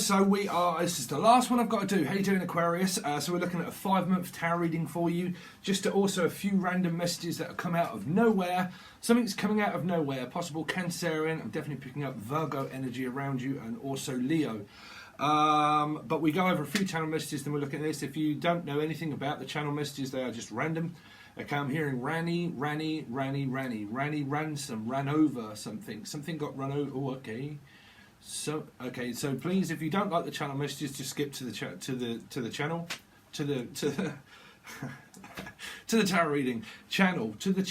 so this is the last one I've got to do. How you doing, Aquarius? So we're looking at a 5-month tarot reading for you. Just also a few random messages that have come out of nowhere. Something's coming out of nowhere. Possible Cancerian. I'm definitely picking up Virgo energy around you, and also Leo. But we go over a few channel messages, then we're looking at this. If you don't know anything about the channel messages, they are just random. Okay, I'm hearing Ranny, ransom, ran over something. Something got run over. Oh, okay. So please, if you don't like the channel messages, just skip to the channel, to the tarot reading channel, to the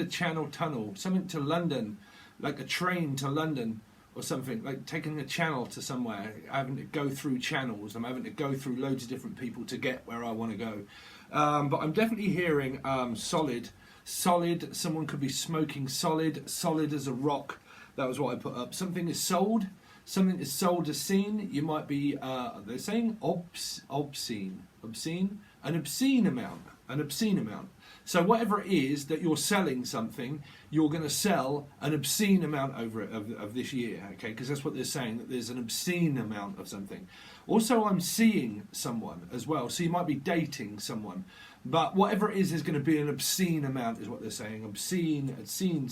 channel tunnel, something to London, like a train to London or something, like taking a channel to somewhere, having to go through channels. I'm having to go through loads of different people to get where I want to go. But I'm definitely hearing solid. Someone could be smoking solid as a rock. That was what I put up. Something is sold. Something is sold as seen. You might be, they're saying obscene, an obscene amount. So whatever it is that you're selling something, you're going to sell an obscene amount over it of this year, okay? Because that's what they're saying, that there's an obscene amount of something. Also, I'm seeing someone as well, so you might be dating someone. But whatever it is, there's going to be an obscene amount, is what they're saying. Obscene, seen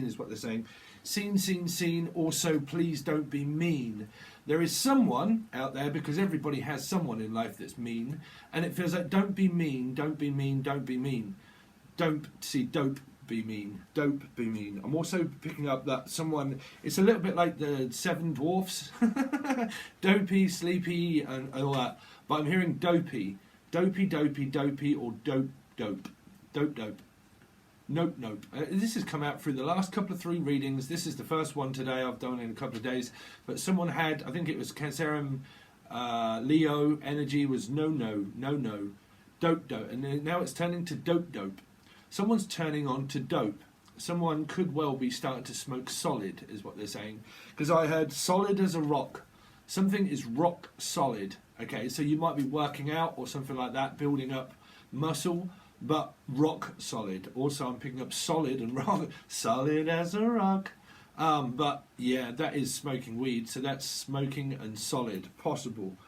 is what they're saying. Seen. Also, please don't be mean. There is someone out there, because everybody has someone in life that's mean, and it feels like don't be mean. Don't be mean. Dope be mean. I'm also picking up that someone, it's a little bit like the Seven Dwarfs. Dopey, sleepy, and all that. But I'm hearing dopey, or dope. Nope. This has come out through the last couple of 3 readings. This is the first one today I've done in a couple of days. But someone had, I think it was Cancerian, Leo energy was no, dope. And now it's turning to dope. Someone's turning on to dope. Someone could well be starting to smoke solid, is what they're saying. Because I heard solid as a rock. Something is rock solid. Okay, so you might be working out or something like that, building up muscle. But rock solid. Also, I'm picking up solid and rock. Solid as a rock. But yeah, that is smoking weed. So that's smoking and solid. Possible.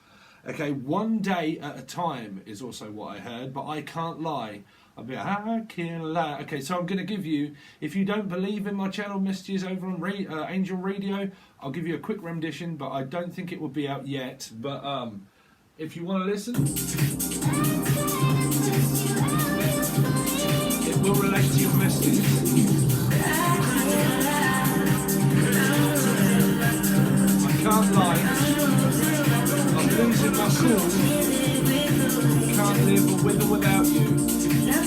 Okay, one day at a time is also what I heard. But I can't lie. I'll be I can't lie. Okay, so I'm going to give you, if you don't believe in my channel messages over on Angel Radio, I'll give you a quick rendition. But I don't think it will be out yet. But if you want to listen, it will relate to your messages. I can't lie. I'm losing my cool. Can't live with or without you.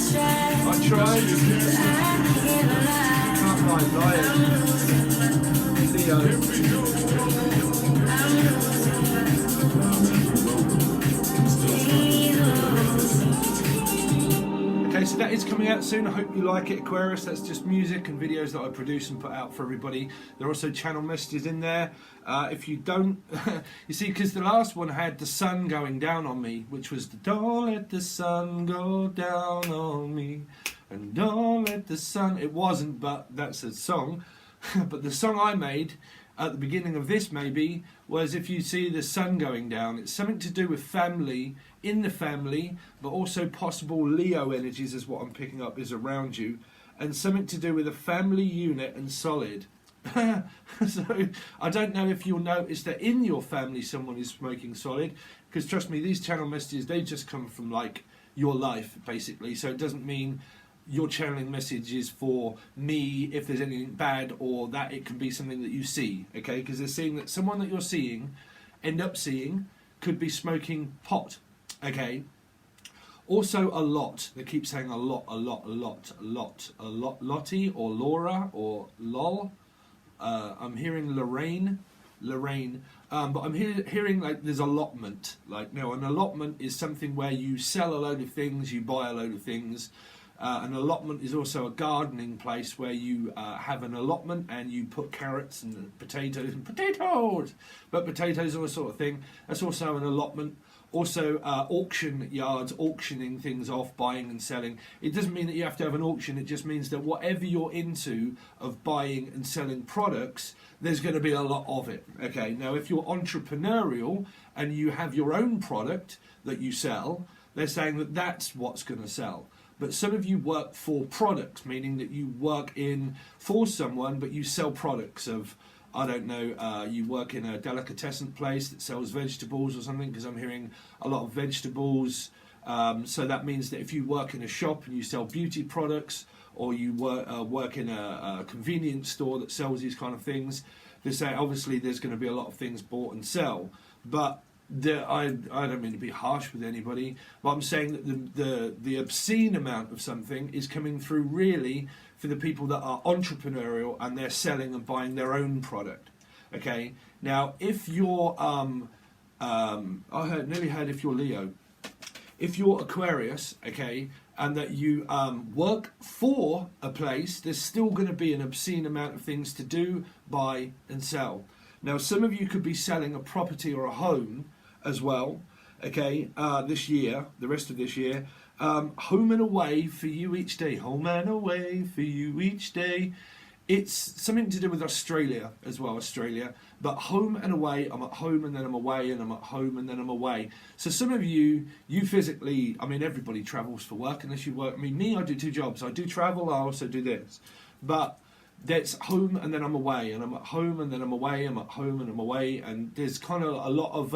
I tried. Can't lie, Leo. Okay, so that is coming out soon. I hope you like it, Aquarius. That's just music and videos that I produce and put out for everybody. There are also channel messages in there. If you don't, you see, because the last one had the sun going down on me, which was the don't let the sun go down on me, and don't let the sun. It wasn't, but that's a song. But the song I made at the beginning of this maybe was if you see the sun going down. It's something to do with family, in the family, but also possible Leo energies is what I'm picking up is around you, and something to do with a family unit and solid. So I don't know if you'll notice that in your family someone is smoking solid, because trust me, these channel messages, they just come from like your life basically, so it doesn't mean you're channeling messages for me if there's anything bad, or that it can be something that you see, okay? Because they're saying that someone that you're seeing, end up seeing, could be smoking pot, okay? Also a lot, they keep saying a lot, Lottie or Laura or lol. I'm hearing Lorraine, but I'm hearing like there's allotment. Like now, an allotment is something where you sell a load of things, you buy a load of things. An allotment is also a gardening place where you have an allotment and you put carrots and potatoes, but potatoes are a sort of thing. That's also an allotment. Also, auction yards, auctioning things off, buying and selling. It doesn't mean that you have to have an auction. It just means that whatever you're into of buying and selling products, there's going to be a lot of it. Okay, now if you're entrepreneurial and you have your own product that you sell, they're saying that that's what's going to sell. But some of you work for products, meaning that you work in for someone, but you sell products of, I don't know, you work in a delicatessen place that sells vegetables or something, because I'm hearing a lot of vegetables. So that means that if you work in a shop and you sell beauty products, or you work in a convenience store that sells these kind of things, they say obviously there's going to be a lot of things bought and sell. But I don't mean to be harsh with anybody, but I'm saying that the obscene amount of something is coming through really for the people that are entrepreneurial and they're selling and buying their own product. Okay, now if you're nearly heard if you're Leo, if you're Aquarius, okay, and that you work for a place, there's still going to be an obscene amount of things to do, buy and sell. Now some of you could be selling a property or a home as well, okay, this year, the rest of this year. Home and away for you each day. Home and away for you each day. It's something to do with Australia as well, Australia. But home and away, I'm at home and then I'm away and I'm at home and then I'm away. So some of you physically, I mean, everybody travels for work unless you work. I mean, me, I do 2 jobs. I do travel, I also do this. But that's home and then I'm away, and I'm at home and then I'm away, I'm at home and I'm away. And there's kind of a lot of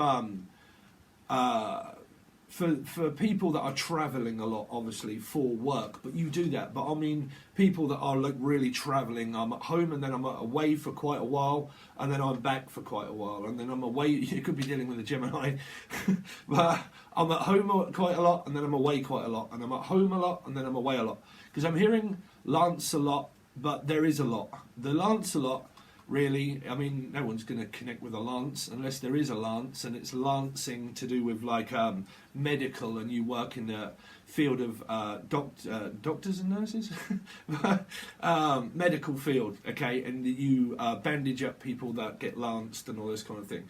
for people that are travelling a lot, obviously, for work, but you do that. But I mean, people that are like really travelling, I'm at home and then I'm away for quite a while, and then I'm back for quite a while, and then I'm away. You could be dealing with a Gemini, but I'm at home quite a lot, and then I'm away quite a lot, and I'm at home a lot, and then I'm away a lot. Because I'm hearing Lancelot, but there is a lot. The Lancelot, really, I mean, no one's going to connect with a lance unless there is a lance, and it's lancing to do with like medical, and you work in the field of doctors and nurses, medical field, okay, and you bandage up people that get lanced and all this kind of thing.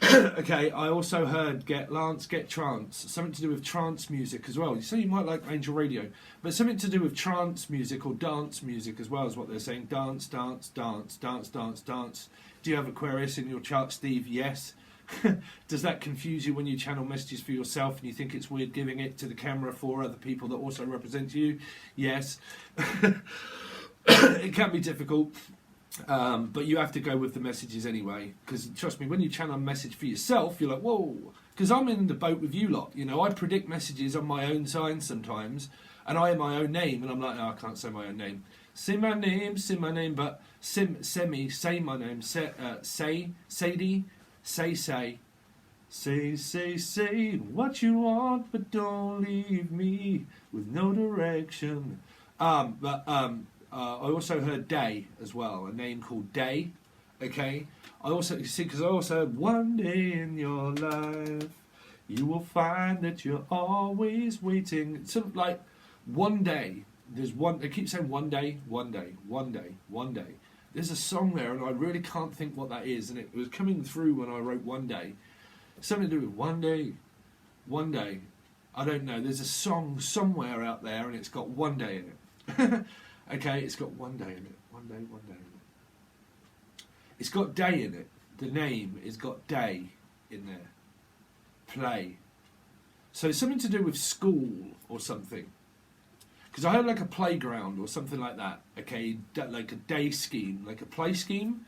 Okay, I also heard get lance, get trance, something to do with trance music as well. So you might like Angel Radio, but something to do with trance music or dance music as well is what they're saying. Dance, dance, dance, dance, dance, dance. Do you have Aquarius in your chart, Steve? Yes. Does that confuse you when you channel messages for yourself and you think it's weird giving it to the camera for other people that also represent you? Yes. It can be difficult. But you have to go with the messages anyway, because trust me, when you channel a message for yourself, you're like, whoa, because I'm in the boat with you lot, you know. I predict messages on my own sign sometimes, and I am my own name, and I'm like, no, I can't say my own name. Say my name, but say my name, Sadie, say what you want, but don't leave me with no direction. I also heard Day as well, a name called Day, okay? I also, you see, because I also heard one day in your life, you will find that you're always waiting. It's sort of like one day, there's one, they keep saying one day, one day, one day, one day. There's a song there, and I really can't think what that is, and it was coming through when I wrote one day. Something to do with one day, one day. I don't know, there's a song somewhere out there, and it's got one day in it. Okay, it's got one day in it. One day in it. It's got day in it. The name has got day in there. Play. So it's something to do with school or something. Because I heard like a playground or something like that. Okay, like a day scheme, like a play scheme.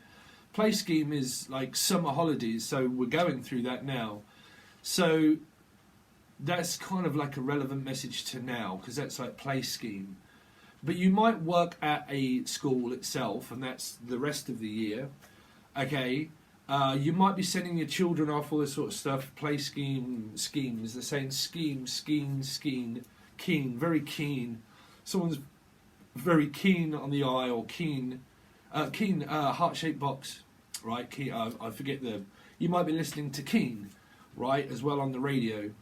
Play scheme is like summer holidays, so we're going through that now. So that's kind of like a relevant message to now, because that's like play scheme. But you might work at a school itself, and that's the rest of the year. Okay, you might be sending your children off, all this sort of stuff. Play schemes. They're saying scheme, keen, very keen. Someone's very keen on the eye, or keen, heart-shaped box, right? Keen, I forget the. You might be listening to Keen, right, as well on the radio.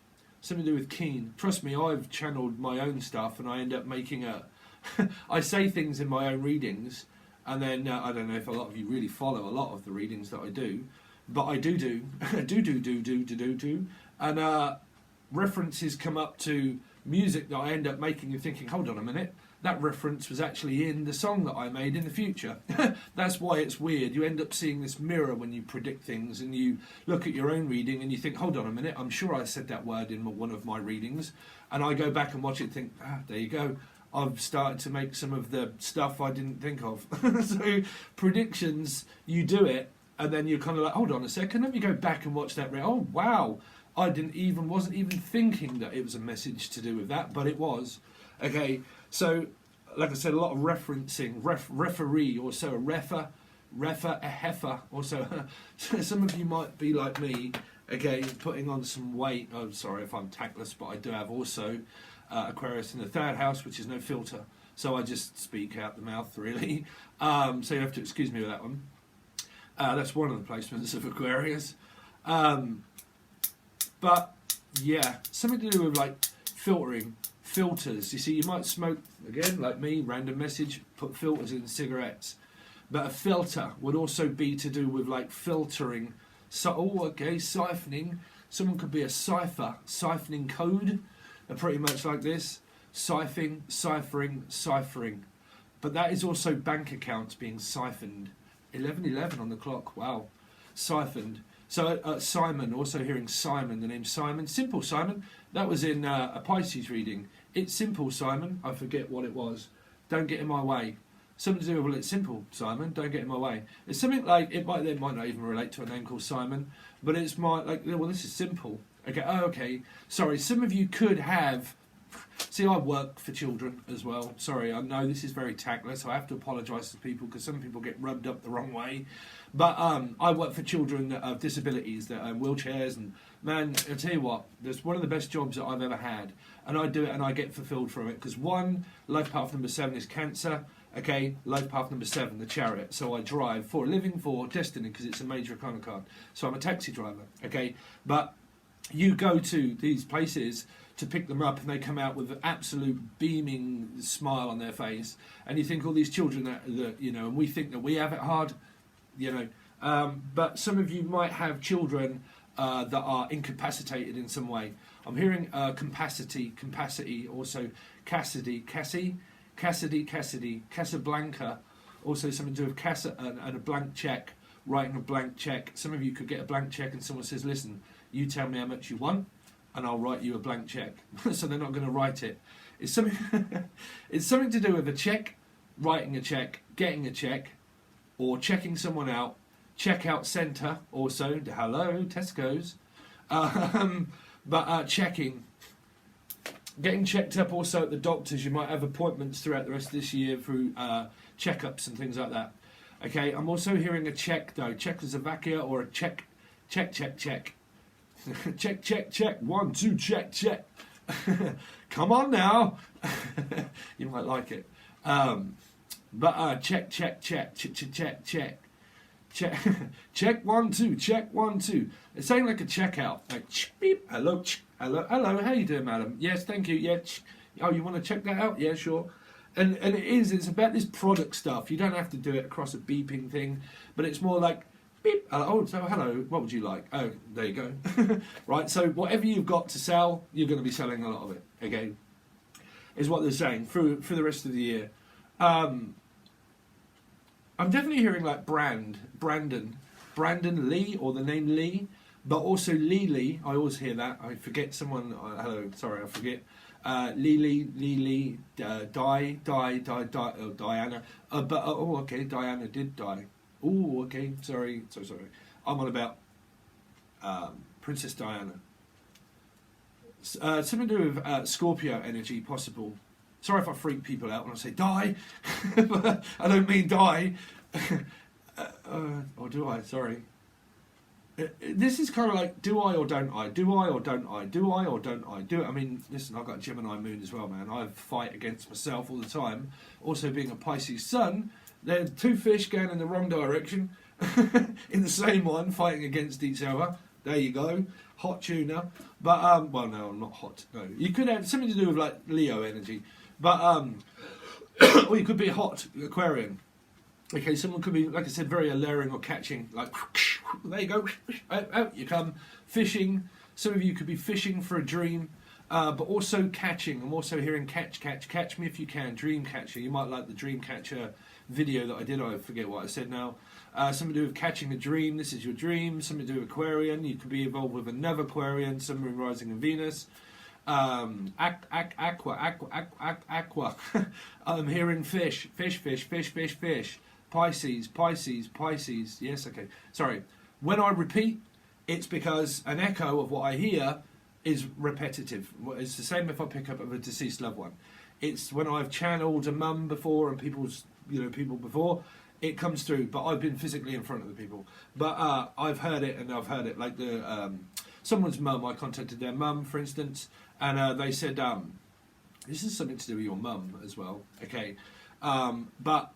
Something to do with Keen. Trust me, I've channeled my own stuff, and I end up making a. I say things in my own readings, and then I don't know if a lot of you really follow a lot of the readings that I do, but I do, and references come up to music that I end up making and thinking, hold on a minute, that reference was actually in the song that I made in the future. That's why it's weird. You end up seeing this mirror when you predict things, and you look at your own reading and you think, hold on a minute, I'm sure I said that word in one of my readings. And I go back and watch it and think, there you go. I've started to make some of the stuff I didn't think of. So predictions, you do it, and then you're kind of like, hold on a second, let me go back and watch that. Oh, wow. I wasn't even thinking that it was a message to do with that, but it was. Okay, so like I said, a lot of referencing, referee, also a refer, a heifer, also. Some of you might be like me, okay, putting on some weight. I'm sorry if I'm tactless, but I do have also Aquarius in the third house, which is no filter. So I just speak out the mouth, really. So you have to excuse me with that one. That's one of the placements of Aquarius. But yeah, something to do with like filtering, filters. You see, you might smoke, again, like me, random message, put filters in cigarettes. But a filter would also be to do with like filtering. So, siphoning. Someone could be a cipher, siphoning code, pretty much like this. Ciphering. But that is also bank accounts being siphoned. 11:11 on the clock, wow. Siphoned. So Simon, also hearing Simon, the name Simon. Simple Simon, that was in a Pisces reading. It's simple, Simon. I forget what it was. Don't get in my way. Something to do with, well, it's simple, Simon. Don't get in my way. It's something like, it might not even relate to a name called Simon, but it's like, well, this is simple. Okay, okay. Sorry, some of you could have... See, I work for children as well. Sorry, I know this is very tactless, so I have to apologise to people because some people get rubbed up the wrong way. But I work for children that have disabilities, that are in wheelchairs, and man, I'll tell you what, that's one of the best jobs that I've ever had. And I do it and I get fulfilled from it because one, life path number 7 is Cancer. Okay, life path number 7, the Chariot. So I drive for a living, for destiny, because it's a major arcana card. So I'm a taxi driver, okay? But you go to these places to pick them up and they come out with an absolute beaming smile on their face. And you think all these children that you know, and we think that we have it hard, you know. But some of you might have children that are incapacitated in some way. I'm hearing capacity, also Cassie, Casablanca, also something to do with Casa and a blank check, writing a blank check. Some of you could get a blank check and someone says, listen, you tell me how much you want and I'll write you a blank check. So they're not going to write it. It's something, it's something to do with a check, writing a check, getting a check, or checking someone out. Checkout centre also, hello, Tesco's. But checking. Getting checked up also at the doctors. You might have appointments throughout the rest of this year through checkups and things like that. Okay, I'm also hearing a check though. Czechoslovakia or a check. Check. check. 1, 2, check. Come on now. You might like it. But check. Check 1, 2, check 1, 2. It's saying like a checkout. Like beep, hello, how you doing, madam? Yes, thank you. Yeah. Oh, you want to check that out? Yeah, sure. And it's about this product stuff. You don't have to do it across a beeping thing, but it's more like beep. Oh, so hello, what would you like? Oh, there you go. Right, so whatever you've got to sell, you're going to be selling a lot of it. Okay, is what they're saying for the rest of the year. I'm definitely hearing like Brandon Lee, or the name Lee, but also Lee. I always hear that. I forget someone. Hello, sorry, I forget. Lee, Diana. Okay, Diana did die. Oh, okay, sorry. I'm on about Princess Diana. Something to do with Scorpio energy, possible. Sorry if I freak people out when I say die. I don't mean die. Or do I? Sorry. This is kind of like, do I or don't I? Do I or don't I? Do I or don't I? I mean, listen, I've got a Gemini moon as well, man. I fight against myself all the time. Also being a Pisces sun, they're two fish going in the wrong direction. In the same one, fighting against each other. There you go. Hot tuna. But, well, no, I'm not hot. No. You could have something to do with, like, Leo energy. But, or you could be a hot Aquarian. Okay, someone could be, like I said, very alluring or catching. Like, there you go. Out you come. Fishing. Some of you could be fishing for a dream, but also catching. I'm also hearing catch me if you can, dream catcher. You might like the dream catcher video that I did. I forget what I said now. Something to do with catching a dream. This is your dream. Something to do with Aquarian. You could be involved with another Aquarian, Sun, Moon, Rising, and Venus. Aqua. I'm hearing fish. Pisces. Yes, okay. Sorry. When I repeat, it's because an echo of what I hear is repetitive. It's the same if I pick up a deceased loved one. It's when I've channeled a mum before and people before, it comes through. But I've been physically in front of the people. But I've heard it, and I've heard it. Like someone's mum, I contacted their mum, for instance, and they said, this is something to do with your mum as well. Okay. But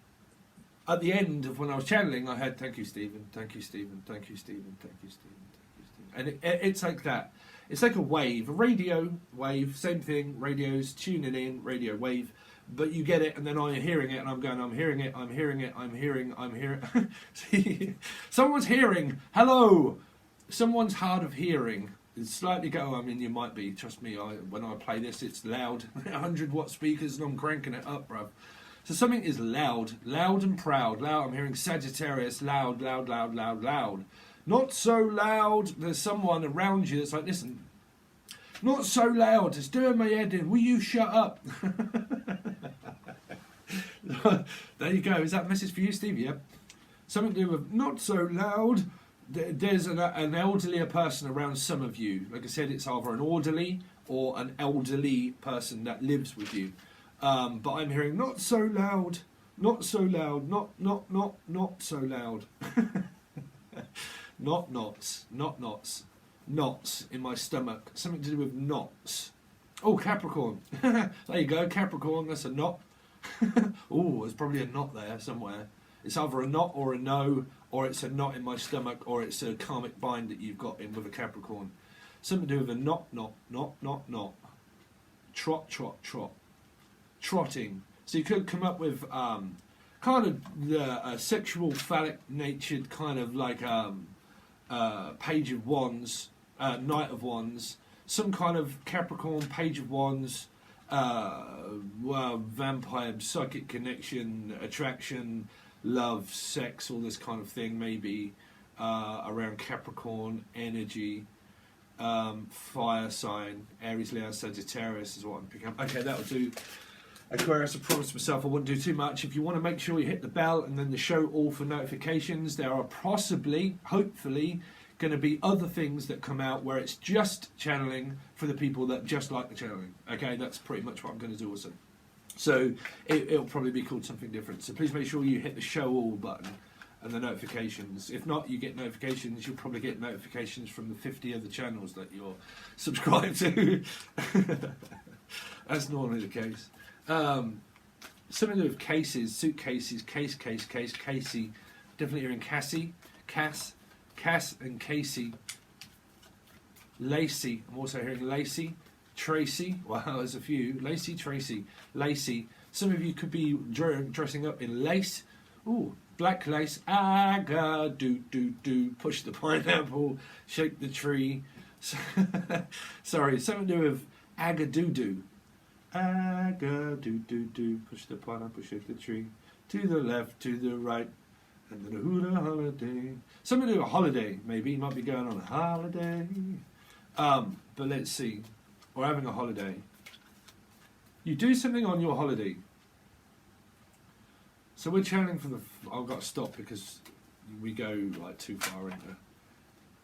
at the end of when I was channeling, I had, thank you, Stephen, thank you, Stephen, thank you, Stephen, thank you, Stephen, thank you, Stephen. And it's like that. It's like a wave, a radio wave, same thing, radios, tuning in, radio wave, but you get it, and then I'm hearing it, and I'm going, I'm hearing it, I'm hearing it, I'm hearing. See, someone's hearing, hello! Someone's hard of hearing. It's slightly go, I mean, you might be, trust me, when I play this, it's loud, 100-watt speakers, and I'm cranking it up, bruv. So something is loud and proud. Loud. I'm hearing Sagittarius, loud. Not so loud. There's someone around you that's like, listen, not so loud. It's doing my head in. Will you shut up? There you go. Is that a message for you, Steve? Yep. Something to do with not so loud. There's an elderly person around some of you. Like I said, it's either an orderly or an elderly person that lives with you. But I'm hearing not so loud, not so loud, not so loud. Not knots in my stomach. Something to do with knots. Oh, Capricorn. There you go, Capricorn. That's a knot. Oh, there's probably a knot there somewhere. It's either a knot or a no, or it's a knot in my stomach, or it's a karmic bind that you've got in with a Capricorn. Something to do with a knot. Trot. Trotting. So you could come up with kind of the sexual phallic natured kind of like Page of Wands, Knight of Wands, some kind of Capricorn, Page of Wands, vampire, psychic connection, attraction, love, sex, all this kind of thing, maybe around Capricorn energy. Fire sign, Aries, Leo, Sagittarius is what I'm picking up. Okay, that'll do. Aquarius, I promised myself I wouldn't do too much. If you want to make sure you hit the bell and then the show all for notifications, there are possibly, hopefully, going to be other things that come out where it's just channeling for the people that just like the channeling. Okay, that's pretty much what I'm going to do also. So it'll probably be called something different. So please make sure you hit the show all button and the notifications. If not, you get notifications. You'll probably get notifications from the 50 other channels that you're subscribed to. That's normally the case. Something to do with cases, suitcases, Casey. Definitely hearing Cassie, Cass and Casey. Lacey, I'm also hearing Lacey, Tracy. Wow, there's a few. Lacey, Tracy, Lacey. Some of you could be dressing up in lace. Ooh, black lace. Aga, do. Push the pineapple, shake the tree. Sorry, something to do with aga-doo-doo. Aga-do-do-do, push the pineapple, shake the tree, to the left, to the right, and then a hula holiday. Something to do with a holiday, maybe. You might be going on a holiday. But let's see. Or having a holiday. You do something on your holiday. So we're channeling for the... I've got to stop because we go like too far into...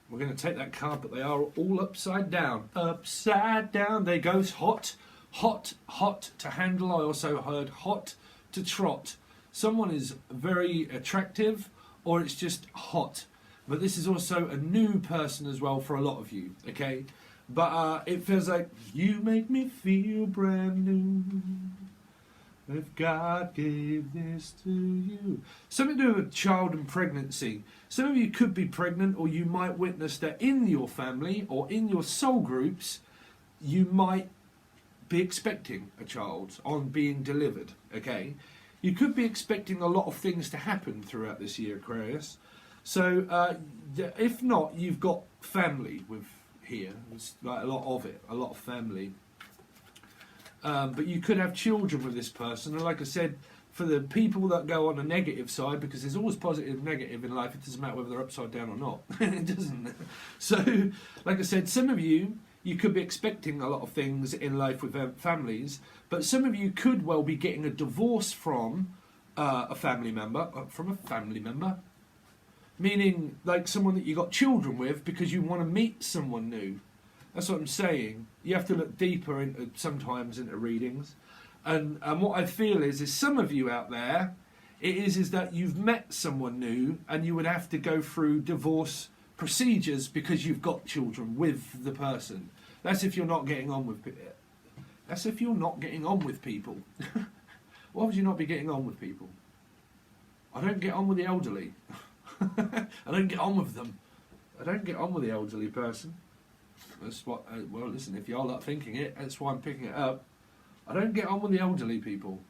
We're going to take that card, but they are all upside down. Upside down. There goes hot. Hot to handle. I also heard hot to trot. Someone is very attractive, or it's just hot. But this is also a new person as well for a lot of you, okay? But it feels like, you make me feel brand new. If God gave this to you. Something to do with child and pregnancy. Some of you could be pregnant, or you might witness that in your family or in your soul groups, you might be expecting a child on being delivered, okay? You could be expecting a lot of things to happen throughout this year, Aquarius. So if not, you've got family with here. It's like a lot of it, a lot of family. But you could have children with this person, and like I said, for the people that go on the negative side, because there's always positive and negative in life, it doesn't matter whether they're upside down or not. It doesn't. So, like I said, some of you could be expecting a lot of things in life with families, but some of you could well be getting a divorce from a family member, meaning like someone that you got children with because you want to meet someone new. That's what I'm saying. You have to look deeper into sometimes into readings. And what I feel is some of you out there, it is that you've met someone new and you would have to go through divorce procedures because you've got children with the person. That's if you're not getting on with people. Why would you not be getting on with people? I don't get on with the elderly. I don't get on with them. I don't get on with the elderly person. That's what. Well, listen, if y'all are thinking it, that's why I'm picking it up. I don't get on with the elderly people.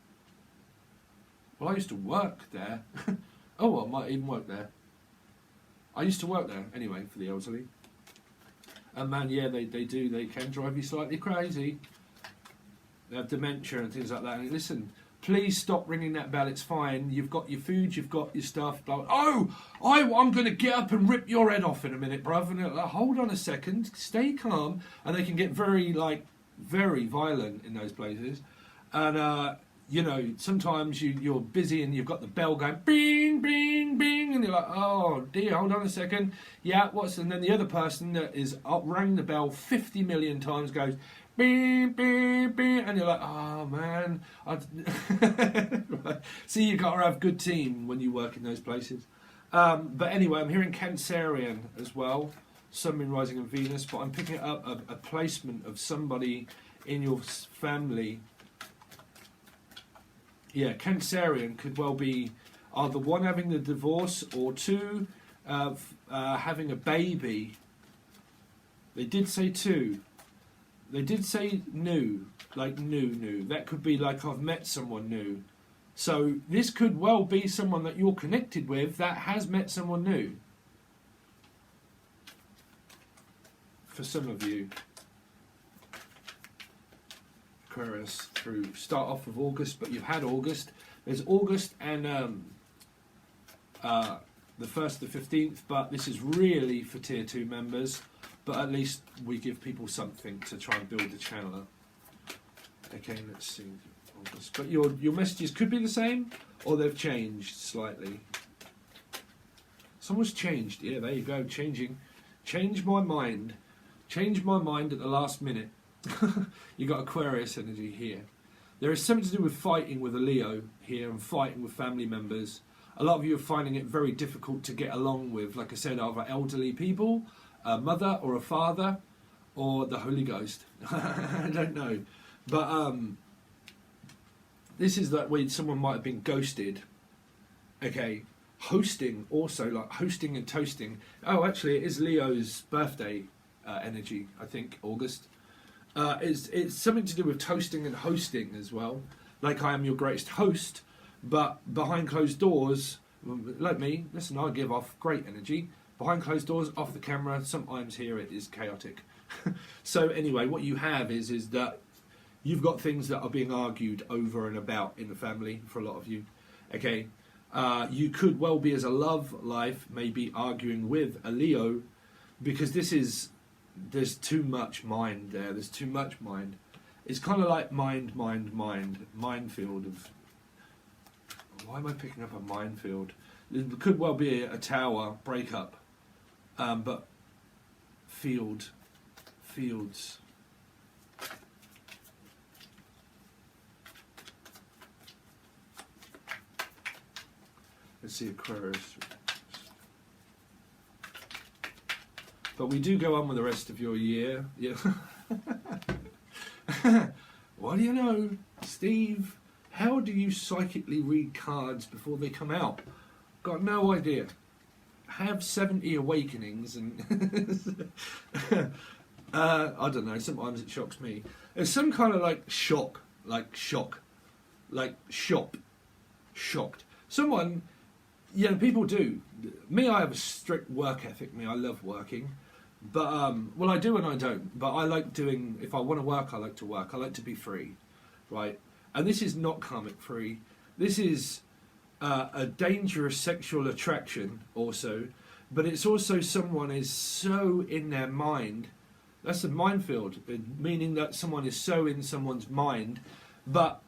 Well, I used to work there. Oh, well, I might even work there. I used to work there, anyway, for the elderly. And man, yeah, they do. They can drive you slightly crazy. They have dementia and things like that. And listen, please stop ringing that bell. It's fine. You've got your food. You've got your stuff. Blah, blah. Oh, I'm going to get up and rip your head off in a minute, bruv. And like, hold on a second. Stay calm. And they can get very violent in those places. And, you know, sometimes you're busy and you've got the bell going bing, bing, bing, and you're like, oh dear, hold on a second. Yeah, and then the other person that is rang the bell 50 million times goes bing, bing, bing, and you're like, oh man. Right. See, you got to have a good team when you work in those places. But anyway, I'm hearing Cancerian as well. Sun, Moon, Rising and Venus, but I'm picking up a placement of somebody in your family. Yeah, Cancerian could well be either one having the divorce or two having a baby. They did say two. They did say new, like new. That could be like I've met someone new. So this could well be someone that you're connected with that has met someone new. For some of you, Aquarius, through start off with August, but you've had August. There's August and the 1st to the 15th, but this is really for Tier 2 members. But at least we give people something to try and build the channel up. Okay, let's see. August. But your messages could be the same, or they've changed slightly. Someone's changed. Yeah, there you go. Changing. Change my mind. Change my mind at the last minute. You got Aquarius energy here. There is something to do with fighting with a Leo here and fighting with family members. A lot of you are finding it very difficult to get along with, like I said, either elderly people, a mother or a father, or the Holy Ghost. I don't know. But this is that way someone might have been ghosted. Okay. Hosting also, like hosting and toasting. Oh, actually, it is Leo's birthday energy, I think, August. It's something to do with toasting and hosting as well. Like I am your greatest host, but behind closed doors, like me, listen, I give off great energy. Behind closed doors, off the camera, sometimes here it is chaotic. So anyway, what you have is that you've got things that are being argued over and about in the family for a lot of you. Okay, you could well be, as a love life, maybe arguing with a Leo, because there's too much mind there. There's too much mind. It's kind of like minefield of. Why am I picking up a minefield? It could well be a tower breakup, but fields. Let's see, Aquarius. But we do go on with the rest of your year. Yeah. What do you know, Steve? How do you psychically read cards before they come out? Got no idea. Have 70 awakenings and I don't know, sometimes it shocks me. There's some kind of shocked. Someone, people do. Me, I have a strict work ethic. I love working. But well, I do and I don't. But I like doing. If I want to work, I like to work. I like to be free, right? And this is not karmic free. This is a dangerous sexual attraction also, but it's also someone is so in their mind. That's a minefield, meaning that someone is so in someone's mind. But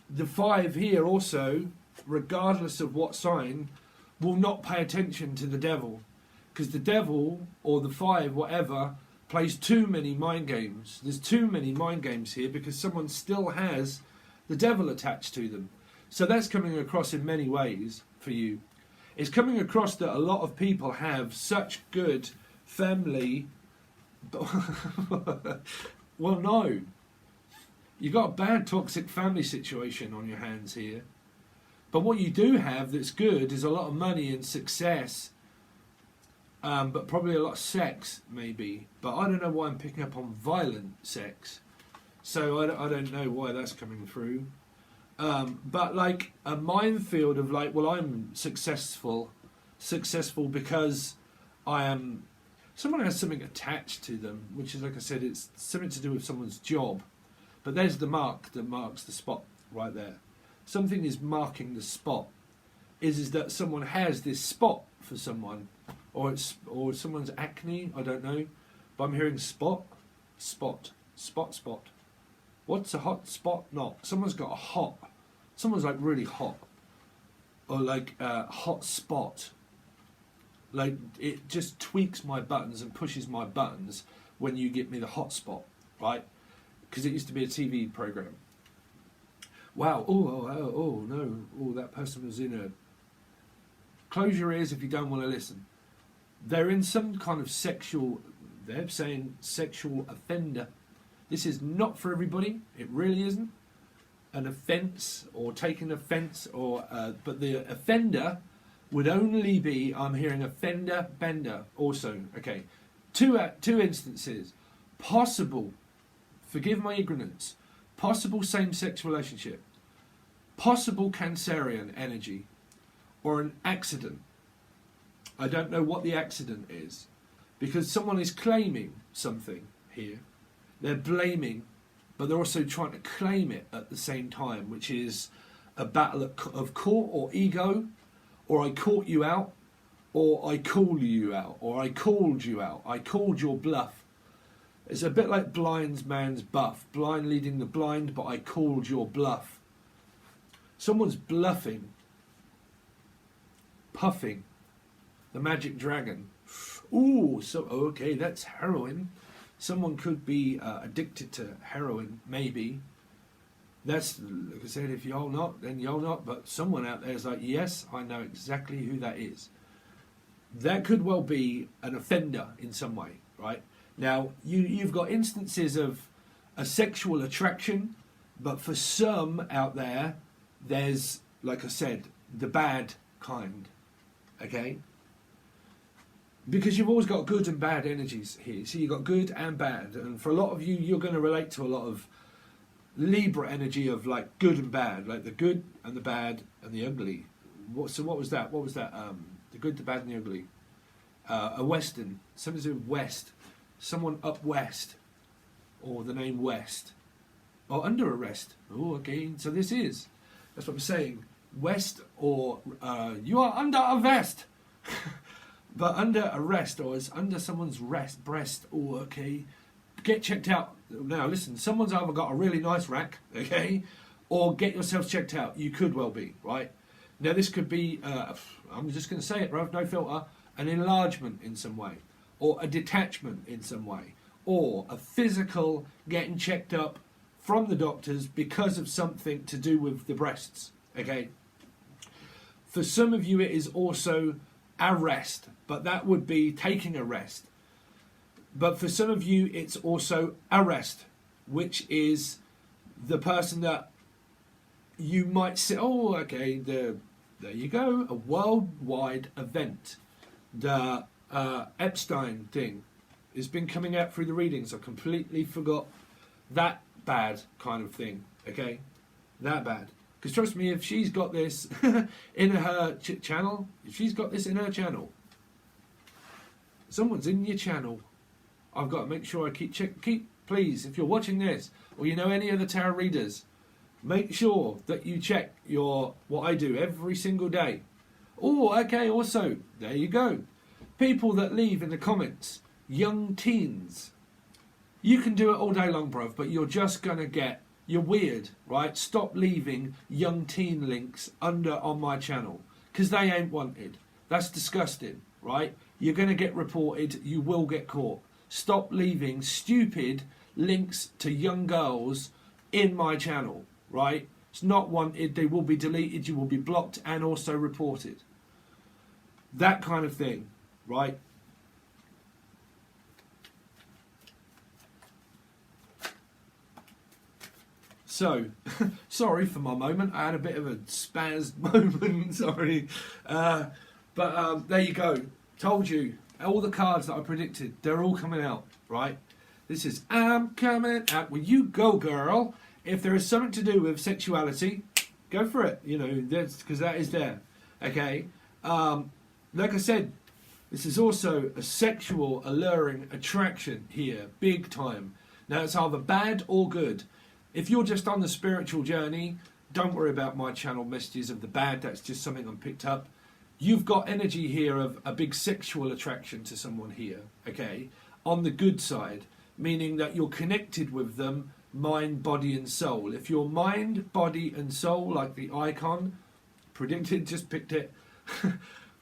the 5 here also, regardless of what sign, will not pay attention to the devil. Because the devil, or the 5, whatever, plays too many mind games. There's too many mind games here because someone still has the devil attached to them. So that's coming across in many ways for you. It's coming across that a lot of people have such good family. Well, no. You've got a bad toxic family situation on your hands here. But what you do have that's good is a lot of money and success. But probably a lot of sex, maybe. But I don't know why I'm picking up on violent sex. So I don't know why that's coming through. But like a minefield of like, well, I'm successful because I am. Someone has something attached to them, which is, like I said, it's something to do with someone's job. But there's the mark that marks the spot right there. Something is marking the spot. Is that someone has this spot for someone, or someone's acne? I don't know, but I'm hearing spot. What's a hot spot? Not. Someone's got a hot. Someone's like really hot, or like a hot spot. Like it just tweaks my buttons and pushes my buttons when you get me the hot spot, right? Because it used to be a TV program. Wow. Oh no. Oh, that person was in a. Close your ears if you don't want to listen. They're in some kind of sexual. They're saying sexual offender. This is not for everybody. It really isn't. An offence or taking offence, or but the offender would only be. I'm hearing offender bender also. Okay, two instances. Possible. Forgive my ignorance. Possible same-sex relationship. Possible Cancerian energy, or an accident. I don't know what the accident is, because someone is claiming something here. They're blaming, but they're also trying to claim it at the same time, which is a battle of court or ego, or I caught you out, or I call you out, or I called you out, I called your bluff. It's a bit like blind man's buff, blind leading the blind, but I called your bluff. Someone's bluffing, puffing, the magic dragon. Ooh, so okay, that's heroin. Someone could be addicted to heroin, maybe. That's, like I said, if you're not, then you're not. But someone out there is like, yes, I know exactly who that is. That could well be an offender in some way, right? Now, you've got instances of a sexual attraction, but for some out there, there's, like I said, the bad kind, okay? Because you've always got good and bad energies here. So you've got good and bad. And for a lot of you, you're going to relate to a lot of Libra energy of like good and bad, like the good and the bad and the ugly. So what was that? What was that? The good, the bad and the ugly. A Western, something to do with West. Someone up West, or the name West. Or under arrest. Oh, okay. So this is. That's what I'm saying. West, or you are under arrest. But under arrest, or it's under someone's breast, oh, okay, get checked out. Now, listen, someone's either got a really nice rack, okay, or get yourself checked out. You could well be, right? Now, this could be, I'm just going to say it, bruv, no filter, an enlargement in some way, or a detachment in some way, or a physical getting checked up from the doctors because of something to do with the breasts, okay? For some of you, it is also arrest, but that would be taking a rest. But for some of you, it's also arrest, which is the person that you might say, oh, okay, there you go, a worldwide event. The Epstein thing has been coming out through the readings. I completely forgot that bad kind of thing, okay? That bad. Because trust me, if she's got this in her channel, if she's got this in her channel, someone's in your channel. I've got to make sure I keep, please, if you're watching this, or you know any other tarot readers, make sure that you check what I do every single day. Oh, okay, also, there you go. People that leave in the comments, young teens. You can do it all day long, bruv, but you're just going to get, you're weird, right? Stop leaving young teen links on my channel, because they ain't wanted. That's disgusting, right? You're going to get reported, you will get caught. Stop leaving stupid links to young girls in my channel, right? It's not wanted, they will be deleted, you will be blocked and also reported. That kind of thing, right? So, sorry for my moment. I had a bit of a spaz moment, sorry. But there you go. Told you. All the cards that I predicted, they're all coming out, right? This is, I'm coming out. Well, you go, girl. If there is something to do with sexuality, go for it. You know, because that is there. Okay? Like I said, this is also a sexual, alluring attraction here. Big time. Now, it's either bad or good. If you're just on the spiritual journey, don't worry about my channel messages of the bad. That's just something I picked up. You've got energy here of a big sexual attraction to someone here, okay? On the good side, meaning that you're connected with them, mind, body and soul. If you're mind, body and soul, like the icon, predicted, just picked it,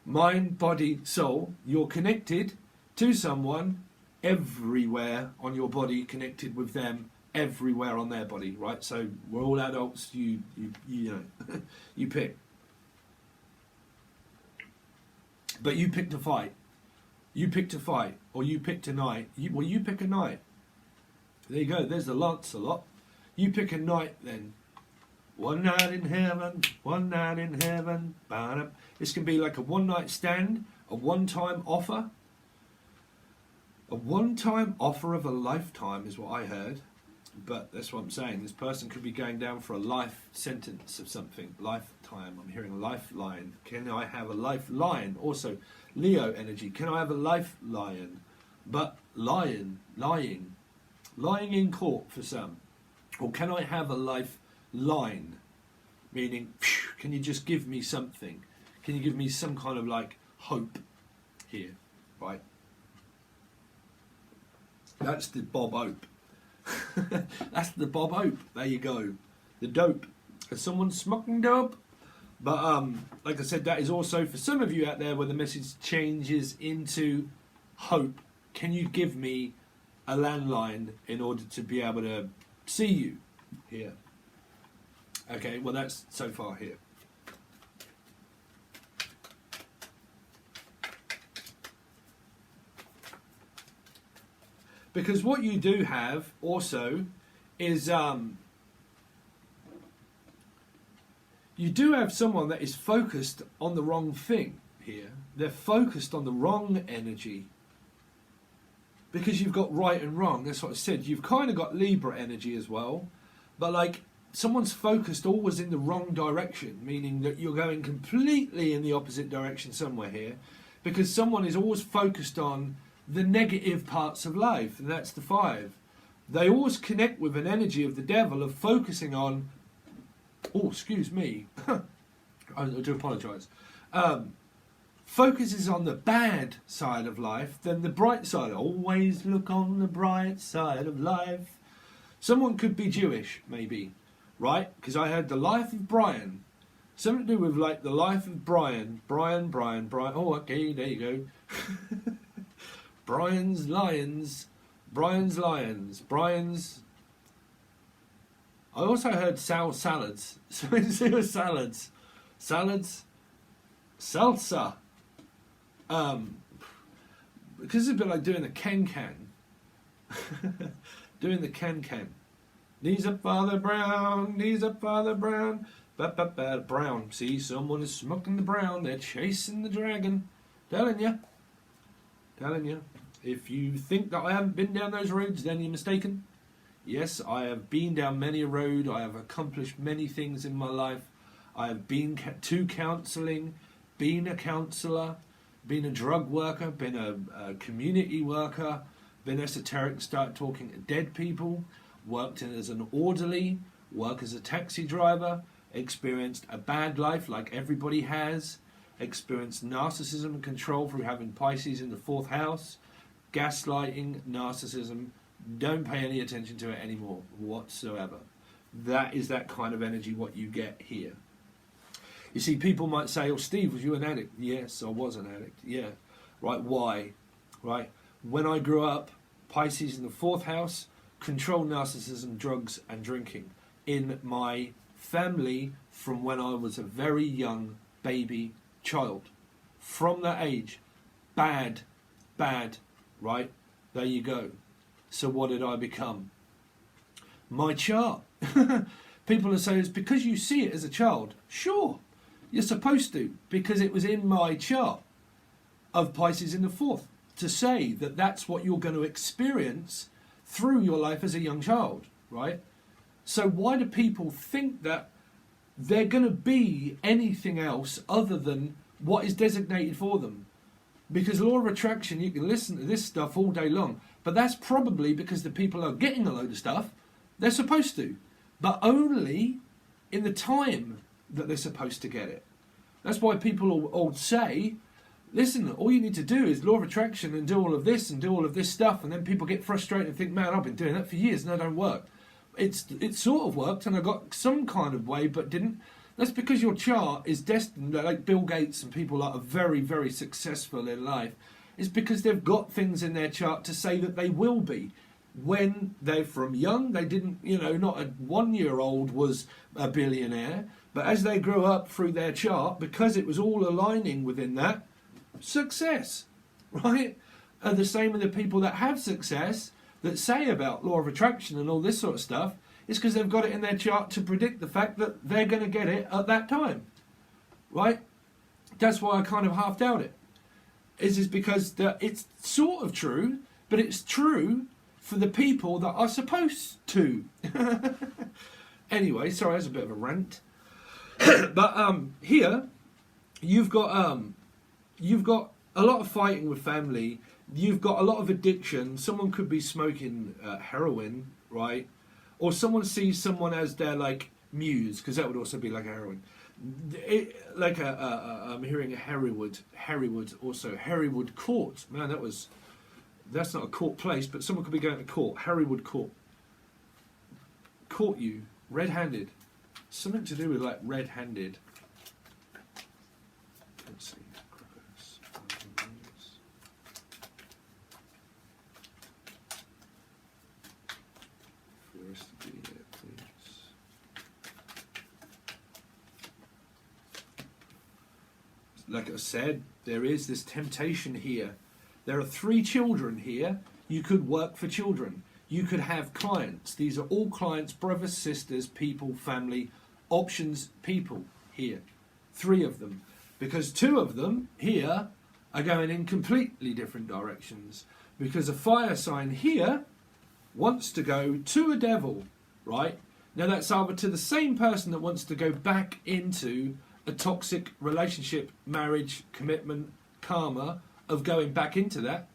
mind, body, soul, you're connected to someone everywhere on your body, connected with them everywhere on their body, right? So we're all adults, you know, you pick. But you picked a fight. You picked a fight, or you picked a night. Well, you pick a night. There you go, there's the Lancelot. You pick a night then. One night in heaven, one night in heaven. This can be like a one-night stand, a one-time offer. A one-time offer of a lifetime is what I heard. But that's what I'm saying. This person could be going down for a life sentence of something. Lifetime. I'm hearing lifeline. Can I have a lifeline? Also, Leo energy. Can I have a lifeline? But lying in court for some. Or can I have a lifeline? Meaning, can you just give me something? Can you give me some kind of like hope here? Right? That's the Bob Hope. That's the Bob Hope. There you go. The dope. Is someone smoking dope? But like I said, that is also for some of you out there where the message changes into hope. Can you give me a landline in order to be able to see you here? Okay, well that's so far here. Because what you do have also is you do have someone that is focused on the wrong thing here. They're focused on the wrong energy. Because you've got right and wrong, that's what I said. You've kind of got Libra energy as well. But like someone's focused always in the wrong direction, meaning that you're going completely in the opposite direction somewhere here. Because someone is always focused on the negative parts of life, and that's the 5. They always connect with an energy of the devil of focusing on, oh, excuse me, I do apologise, focuses on the bad side of life than the bright side. Always look on the bright side of life. Someone could be Jewish, maybe, right? Because I heard the life of Brian. Something to do with like the life of Brian. Brian. Oh, okay, there you go. Brian's Lions. I also heard Sal salads. Something to do with salads. Salsa. Because it's a bit like doing the can. Doing the can. Knees up, Father Brown. Brown. See, someone is smoking the brown. They're chasing the dragon. Telling you. If you think that I haven't been down those roads, then you're mistaken. Yes, I have been down many a road. I have accomplished many things in my life. I have been to counselling, been a counsellor, been a drug worker, been a community worker, been esoteric, started talking to dead people, worked in as an orderly, worked as a taxi driver, experienced a bad life like everybody has, experienced narcissism and control through having Pisces in the 4th house, gaslighting, narcissism. Don't pay any attention to it anymore whatsoever. That is that kind of energy what you get here. You see, people might say, oh, Steve, was you an addict? Yes, I was an addict. Yeah. Right, why? Right. When I grew up, Pisces in the 4th house, control, narcissism, drugs and drinking. In my family from when I was a very young baby child. From that age, bad, right? There you go. So what did I become? My chart. People are saying it's because you see it as a child. Sure, you're supposed to, because it was in my chart of Pisces in the 4th to say that that's what you're going to experience through your life as a young child, right? So why do people think that they're going to be anything else other than what is designated for them? Because law of attraction, you can listen to this stuff all day long, but that's probably because the people are getting a load of stuff. They're supposed to, but only in the time that they're supposed to get it. That's why people all say, listen, all you need to do is law of attraction and do all of this and do all of this stuff, and then people get frustrated and think, man, I've been doing that for years and that don't work. It sort of worked and I got some kind of way, but didn't. That's because your chart is destined, like Bill Gates and people that are very, very successful in life, is because they've got things in their chart to say that they will be. When they're from young, they didn't, not a 1-year-old was a billionaire, but as they grew up through their chart, because it was all aligning within that, success, right? And the same with the people that have success, that say about law of attraction and all this sort of stuff, is because they've got it in their chart to predict the fact that they're going to get it at that time, right? That's why I kind of half doubt it. Is because it's sort of true, but it's true for the people that are supposed to. Anyway, sorry, that's a bit of a rant. But here, you've got a lot of fighting with family. You've got a lot of addiction. Someone could be smoking heroin, right? Or someone sees someone as their muse, because that would also be like heroin. I'm hearing a Herrywood also. Herrywood Court. Man, that's not a court place, but someone could be going to court. Herrywood Court. Caught you red-handed. Something to do with red-handed. Let's see. Like I said, there is this temptation here. There are 3 children here. You could work for children. You could have clients. These are all clients, brothers, sisters, people, family, options, people here. 3 of them. Because 2 of them here are going in completely different directions. Because a fire sign here wants to go to a devil, right? Now that's either to the same person that wants to go back into a toxic relationship, marriage, commitment, karma, of going back into that.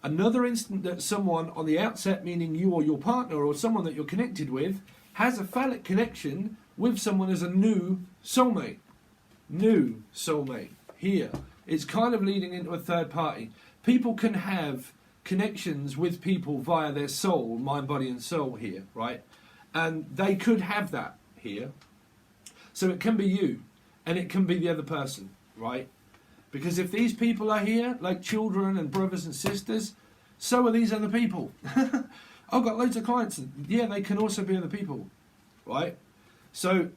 Another instant that someone on the outset, meaning you or your partner or someone that you're connected with, has a phallic connection with someone as a new soulmate. New soulmate. Here. It's kind of leading into a third party. People can have connections with people via their soul, mind, body and soul here, right? And they could have that here. So it can be you, and it can be the other person, right? Because if these people are here, like children and brothers and sisters, so are these other people. I've got loads of clients, and yeah, they can also be other people, right? So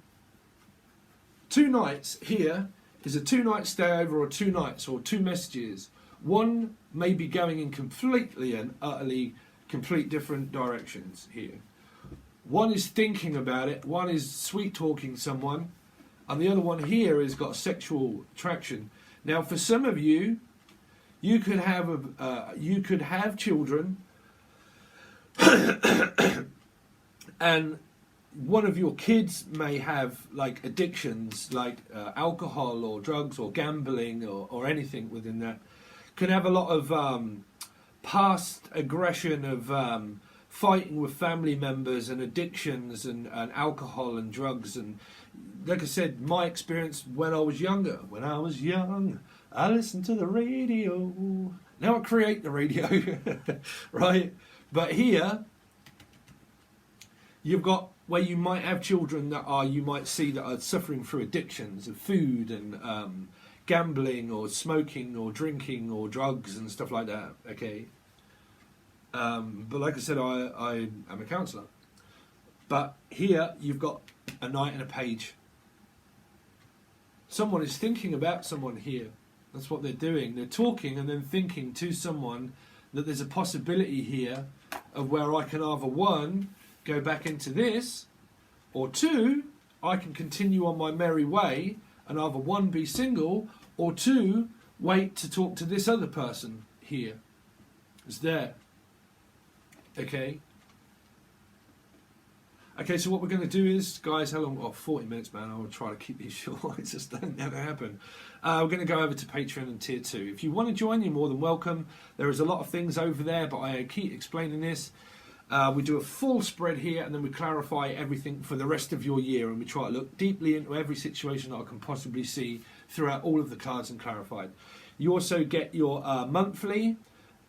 2 nights here is a 2-night stay over, or 2 nights, or 2 messages. One may be going in completely and utterly complete different directions here. One is thinking about it, one is sweet-talking someone, and the other one here has got sexual attraction. Now, for some of you, you could have children, and one of your kids may have addictions, like alcohol or drugs or gambling or anything within that. Could have a lot of past aggression of fighting with family members and addictions and alcohol and drugs. And like I said, my experience when I was younger. When I was young, I listened to the radio. Now I create the radio, right? But here, you've got where you might have children that are, you might see that are suffering through addictions of food and gambling or smoking or drinking or drugs and stuff like that, okay? But like I said, I am a counsellor. But here, you've got a knight and a page. Someone is thinking about someone here. That's what they're doing. They're talking and then thinking to someone that there's a possibility here of where I can either, one, go back into this, or two, I can continue on my merry way and either, one, be single, or two, wait to talk to this other person here. It's there. Okay? Okay, so what we're going to do is, guys, how long? Oh, 40 minutes, man. I will try to keep these short. It just don't never happen. We're going to go over to Patreon and Tier 2. If you want to join, you're more than welcome. There is a lot of things over there, but I keep explaining this. We do a full spread here, and then we clarify everything for the rest of your year, and we try to look deeply into every situation that I can possibly see throughout all of the cards and clarified. You also get your monthly.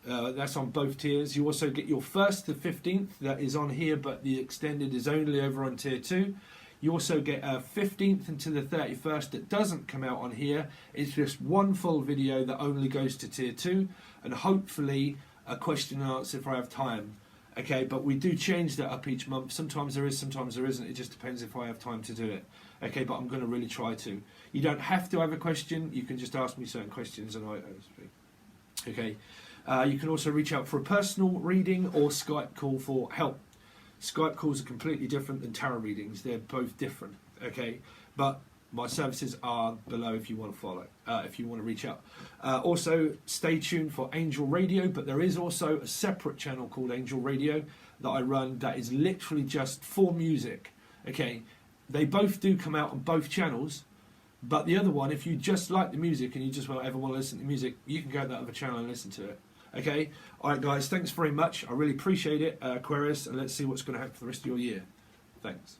That's on both tiers. You also get your 1st to 15th, that is on here, but the extended is only over on Tier 2. You also get a 15th into the 31st that doesn't come out on here. It's just one full video that only goes to Tier 2, and hopefully a question and answer if I have time. Okay, but we do change that up each month. Sometimes there is, sometimes there isn't. It just depends if I have time to do it. Okay, but I'm going to really try to. You don't have to have a question. You can just ask me certain questions and I speak. Okay. You can also reach out for a personal reading or Skype call for help. Skype calls are completely different than tarot readings. They're both different, okay? But my services are below if you want to follow, if you want to reach out. Also, stay tuned for Angel Radio, but there is also a separate channel called Angel Radio that I run that is literally just for music, okay? They both do come out on both channels, but the other one, if you just like the music and you just ever want to listen to music, you can go to that other channel and listen to it. Okay, alright guys, thanks very much. I really appreciate it, Aquarius, and let's see what's going to happen for the rest of your year. Thanks.